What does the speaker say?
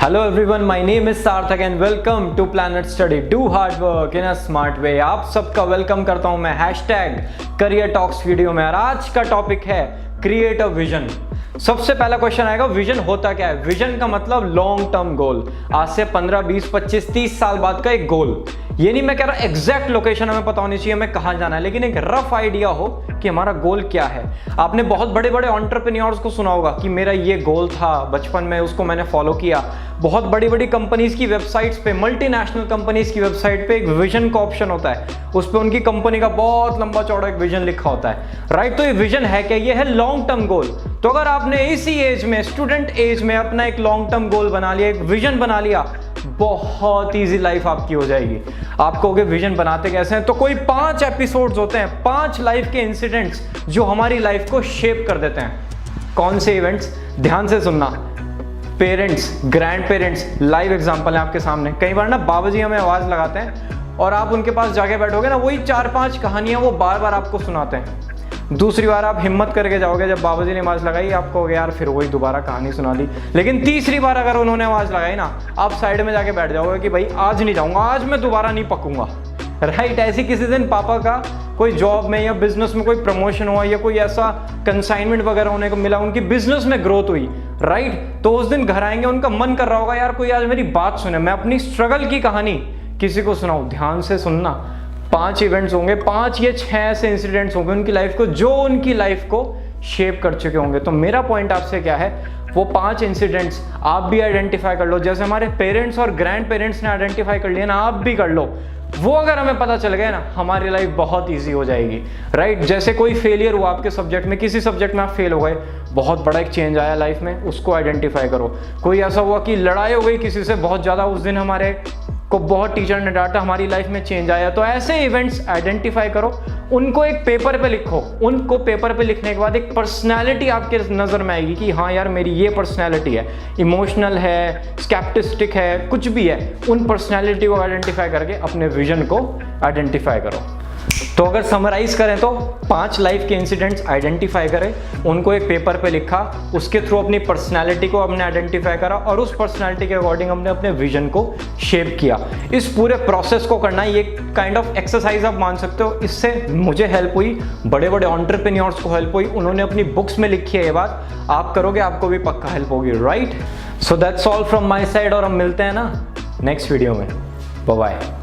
Hello everyone, my name is सार्थक and welcome to Planet Study. Do hard work in a smart way. आप सबका welcome करता हूं मैं #Career Talks वीडियो में। और आज का टॉपिक है क्रिएट अ विजन। सबसे पहला क्वेश्चन आएगा, विजन होता क्या है? विजन का मतलब लॉन्ग टर्म गोल, आज से 15, 20, 25, 30 साल बाद का एक गोल। ये नहीं मैं कह रहा एग्जैक्ट लोकेशन हमें पता होनी चाहिए हमें कहाँ जाना है, लेकिन एक रफ आइडिया हो कि हमारा गोल क्या है। आपने बहुत बड़े बड़े एंटरप्रेन्योर्स को सुना होगा कि मेरा ये गोल था बचपन में, उसको मैंने फॉलो किया। बहुत बड़ी बड़ी कंपनीज की वेबसाइट्स पे, मल्टीनेशनल कंपनीज की वेबसाइट पे एक विजन का ऑप्शन होता है, उस पर उनकी कंपनी का बहुत लंबा चौड़ा एक विजन लिखा होता है, राइट। तो ये विजन है क्या? ये है लॉन्ग टर्म गोल। तो अगर आपने इसी एज में, स्टूडेंट एज में अपना एक लॉन्ग टर्म गोल बना लिया, एक विजन बना लिया, बहुत इजी लाइफ आपकी हो जाएगी। आप कहोगे विजन बनाते कैसे हैं? तो कोई 5 एपिसोड्स होते हैं, 5 लाइफ के इंसिडेंट्स जो हमारी लाइफ को शेप कर देते हैं। कौन से इवेंट्स? ध्यान से सुनना। Parents, grand parents, live example है आपके सामने। कई बार ना बाबा जी हमें आवाज लगाते हैं और आप उनके पास जाके बैठोगे ना, वही 4-5 कहानियां वो बार बार आपको सुनाते हैं। दूसरी बार आप हिम्मत करके जाओगे, जब बाबा जी ने आवाज़ लगाई आप कहोगे यार फिर वही दोबारा कहानी सुना दी। लेकिन तीसरी बार अगर उन्होंने आवाज़ लगाई ना, आप साइड में जाके बैठ जाओगे कि भाई आज नहीं जाऊँगा, आज मैं दोबारा नहीं पकूंगा, राइट। ऐसी किसी दिन पापा का कोई जॉब में या बिजनेस में कोई प्रमोशन हुआ या कोई ऐसा कंसाइनमेंट वगैरह होने को मिला, उनकी बिजनेस में ग्रोथ हुई, राइट। तो उस दिन घर आएंगे, उनका मन कर रहा होगा यार कोई आज मेरी बात सुने, मैं अपनी स्ट्रगल की कहानी किसी को सुनाऊं। ध्यान से सुनना। 5 इवेंट्स होंगे, 5 या 6 ऐसे इंसिडेंट्स होंगे उनकी लाइफ को, जो उनकी लाइफ को शेप कर चुके होंगे। तो मेरा पॉइंट आपसे क्या है, वो 5 इंसिडेंट्स आप भी आइडेंटिफाई कर लो, जैसे हमारे पेरेंट्स और ग्रैंड पेरेंट्स ने आइडेंटिफाई कर लिया ना, आप भी कर लो। वो अगर हमें पता चल गया ना, हमारी लाइफ बहुत ईजी हो जाएगी, राइट। जैसे कोई फेलियर हुआ आपके सब्जेक्ट में, किसी सब्जेक्ट में आप फेल हो गए, बहुत बड़ा एक चेंज आया लाइफ में, उसको आइडेंटिफाई करो। कोई ऐसा हुआ कि लड़ाई हो गई किसी से बहुत ज़्यादा, उस दिन हमारे को बहुत टीचर ने डांटा, हमारी लाइफ में चेंज आया। तो ऐसे इवेंट्स आइडेंटिफाई करो, उनको एक पेपर पे लिखो। उनको पेपर पे लिखने के बाद एक पर्सनैलिटी आपके नज़र में आएगी कि हाँ यार मेरी ये पर्सनैलिटी है, इमोशनल है, स्केप्टिस्टिक है, कुछ भी है। उन पर्सनैलिटी को आइडेंटिफाई करके अपने विजन को आइडेंटिफाई करो। तो अगर समराइज करें तो 5 लाइफ के इंसिडेंट्स आइडेंटिफाई करें, उनको एक पेपर पे लिखा, उसके थ्रू अपनी पर्सनालिटी को हमने आइडेंटिफाई करा और उस पर्सनालिटी के अकॉर्डिंग हमने अपने विजन को शेप किया। इस पूरे प्रोसेस को करना ये काइंड ऑफ एक्सरसाइज आप मान सकते हो। इससे मुझे हेल्प हुई, बड़े बड़े एंटरप्रेन्योर्स को हेल्प हुई, उन्होंने अपनी बुक्स में लिखी है ये बात। आप करोगे आपको भी पक्का हेल्प होगी, right. So that's all from my side, और हम मिलते हैं ना नेक्स्ट वीडियो में। Bye bye.